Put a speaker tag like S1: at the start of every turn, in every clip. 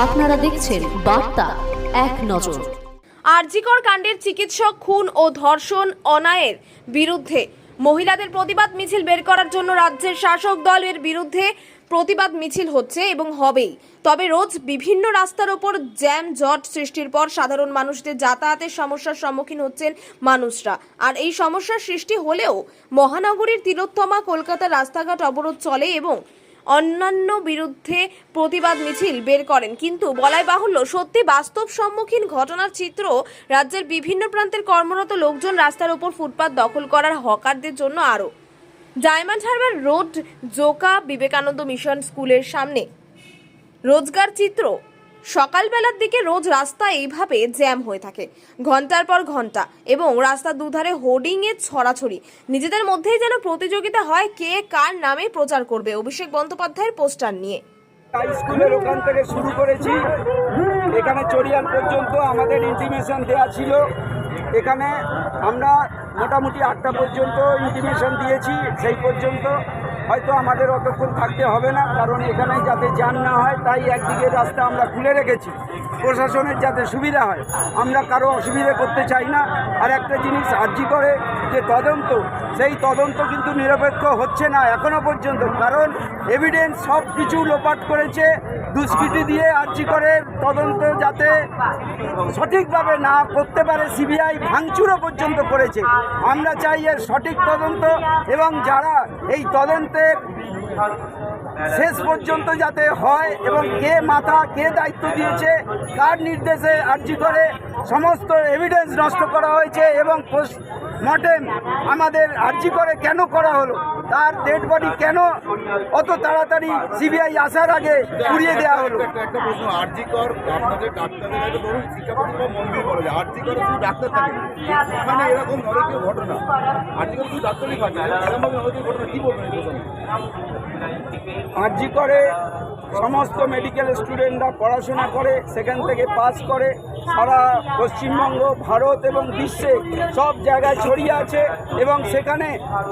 S1: আপনারা দেখছেন বার্তা এক নজর।
S2: আরজিকর কাণ্ডের চিকিৎসক খুন ও ধর্ষণ অন্যায়ের বিরুদ্ধে মহিলাদের প্রতিবাদ মিছিল বের করার জন্য রাজ্যের শাসক দলের বিরুদ্ধে প্রতিবাদ মিছিল হচ্ছে এবং হবেই। তবে রোজ বিভিন্ন রাস্তার ওপর জ্যাম জট সৃষ্টির পর সাধারণ মানুষদের যাতায়াতের সমস্যার সম্মুখীন হচ্ছেন মানুষরা। আর এই সমস্যার সৃষ্টি হলেও মহানগরীর তিলোত্তমা কলকাতার রাস্তাঘাট অবরোধ চলে এবং অন্যান্য বিরুদ্ধে প্রতিবাদ মিছিল বের করেন। কিন্তু বলাই বাহুল্য, সত্যি বাস্তব সম্মুখীন ঘটনার চিত্র রাজ্যের বিভিন্ন প্রান্তের কর্মরত লোকজন রাস্তার উপর ফুটপাত দখল করার হকারদের জন্য আরও diamond Harbour road Joka Vivekananda mission স্কুলের সামনে রোজগার চিত্র। সকালবেলার দিকে রোজ রাস্তা এইভাবে জ্যাম হয়ে থাকে ঘন্টার পর ঘন্টা এবং রাস্তার দুধারে হোর্ডিংয়ে ছড়াছড়ি। নিজেদের মধ্যেই যেন প্রতিযোগিতা হয় কে কার নামে প্রচার করবে। অভিষেক বন্দ্যোপাধ্যায়ের পোস্টার নিয়ে
S3: স্কুলের ওখান থেকে শুরু করেছি, এখানে চড়িয়াল পর্যন্ত আমাদের ইন্টিমেশন দেওয়া ছিল। এখানে আমরা মোটামুটি 8টা পর্যন্ত ইন্টিমেশন দিয়েছি। সেই পর্যন্ত হয়তো আমাদের অতক্ষণ থাকতে হবে না, কারণ এখানে যাতে জ্যাম না হয় তাই একদিকে রাস্তা আমরা খুলে রেখেছি, প্রশাসনের যাতে সুবিধা হয়। আমরা কারো অসুবিধা করতে চাই না। আর একটা জিনিস আরজি করে যে তদন্ত, সেই তদন্ত কিন্তু নিরপেক্ষ হচ্ছে না এখনো পর্যন্ত, কারণ এভিডেন্স সব কিছু লোপাট করেছে দুষ্কৃতি দিয়ে। আরজি করে তদন্ত যাতে সঠিকভাবে না করতে পারে সিবিআই ভাঙচুরও পর্যন্ত করেছে। আমরা চাই এর সঠিক তদন্ত এবং যারা এই তদন্তের শেষ পর্যন্ত যাতে হয় এবং কে মাথা, কে দায়িত্ব দিয়েছে, কার নির্দেশে আরজি করে সমস্ত এভিডেন্স নষ্ট করা হয়েছে এবং পোস্টমর্টেম আমাদের আরজি করে কেন করা হলো, তার ডেড বডি কেন অত তাড়াতাড়ি সিবিআই আসার আগে পুড়িয়ে দেওয়া হলো।
S4: একটা প্রশ্ন, আরজি কর আপনাদের ডাক্তারদের আগে ধরুন শিক্ষাপতি বা মন্দির বলে যে আরজি করে শুধু ডাক্তার থাকে, এখানে এরকম নারকীয় ঘটনা, আরজি করে শুধু ডাক্তারই থাকে, এরকমভাবে নারকীয় ঘটনা কী বলবেন এই প্রসঙ্গে?
S3: আরজি করে সমস্ত মেডিকেল স্টুডেন্টরা পড়াশোনা করে, সেখান থেকে পাস করে সারা পশ্চিমবঙ্গ, ভারত এবং বিশ্বে সব জায়গায় ছড়িয়ে আছে এবং সেখানে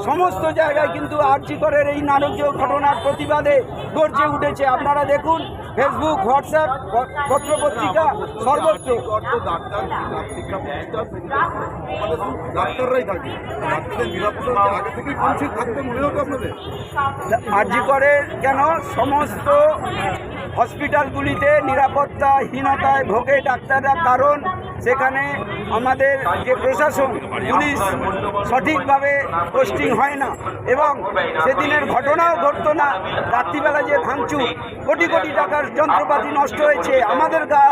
S3: সমস্ত জায়গায় কিন্তু আরজি করের এই নারকীয় ঘটনার প্রতিবাদে গর্জে উঠেছে। আপনারা দেখুন ফেসবুক, হোয়াটসঅ্যাপ, পত্রপত্রিকা সর্বত্র।
S4: ডাক্তাররাই থাকে, ডাক্তারদের নিরাপত্তা আগে থেকেই কনসিড থাকতে মনে হতো আপনাদের?
S3: আরজি করে কেন সমস্ত হসপিটালগুলিতে নিরাপত্তাহীনতায় ভোগে ডাক্তাররা, কারণ সেখানে আমাদের যে প্রশাসন, পুলিশ সঠিকভাবে পোস্টিং হয় না এবং সেদিনের ঘটনাও ঘটতো না। রাত্রিবেলা যে ভাঙচুর, কোটি কোটি টাকার যন্ত্রপাতি নষ্ট হয়েছে, আমাদের গা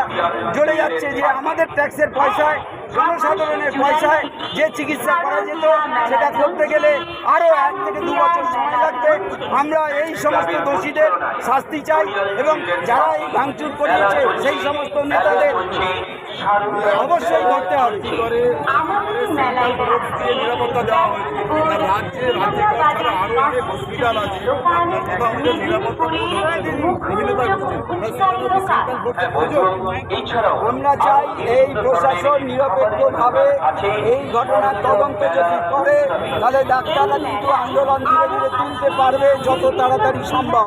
S3: জ্বলে যাচ্ছে যে আমাদের ট্যাক্সের পয়সায়, জনসাধারণের পয়সায় যে চিকিৎসা করা যেত সেটা করতে গেলে আরও 1 থেকে 2 বছর সময় লাগবে। আমরা এই সমস্ত দোষীদের শাস্তি চাই এবং যারা এই ভাঙচুর করিয়েছে সেই সমস্ত নেতাদের অবশ্যই ধরতে হবে।
S4: নিরাপত্তা দেওয়া হয়েছে রাজ্যে ছাড়া আরও অনেক হসপিটাল আছে,
S3: আমরা চাই এই প্রশাসন নিরপেক্ষভাবে এই ঘটনার তদন্ত যদি করে তাহলে ডাক্তাররা কিন্তু আন্দোলন ধীরে ধীরে তুলতে পারবে যত তাড়াতাড়ি সম্ভব।